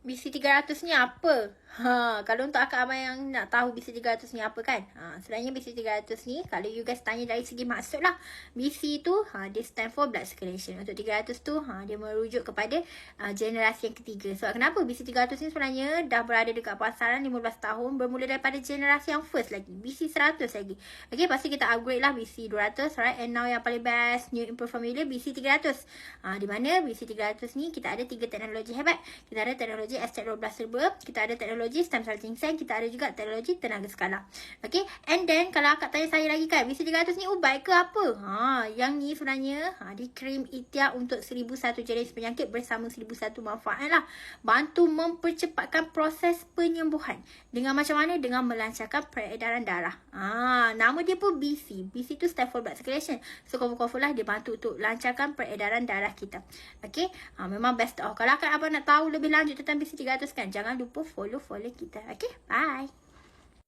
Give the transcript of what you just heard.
BC300 ni apa? Kalau untuk akak abang yang nak tahu BC300 ni apa kan? Sebenarnya BC300 ni, kalau you guys tanya dari segi maksud lah, BC tu, dia stand for blood circulation. Untuk 300 tu, dia merujuk kepada generasi yang ketiga. So, kenapa BC300 ni sebenarnya dah berada dekat pasaran 15 tahun, bermula daripada generasi yang first lagi, BC100 lagi. Okay, pasti kita upgrade lah BC200, right? And now yang paling best, new improved formula, BC300. Di mana BC300 ni, kita ada 3 teknologi hebat. Kita ada teknologi ST12 Turbo, kita ada teknologi stem cell ginseng, kita ada juga teknologi tenaga skala. Okay, and then kalau akak tanya saya lagi kan, BC300 ni ubat ke apa? Yang ni sebenarnya di krim ikhtiar untuk 1001 jenis penyakit bersama 1001 manfaat lah. Bantu mempercepatkan proses penyembuhan. Dengan macam mana? Dengan melancarkan peredaran darah. Nama dia pun BC. BC tu stand for blood circulation. So confirm lah dia bantu untuk lancarkan peredaran darah kita. Okay, memang best tau. Kalau abang nak tahu lebih lanjut tentang BC300 kan, jangan lupa follow kita. Okay, bye.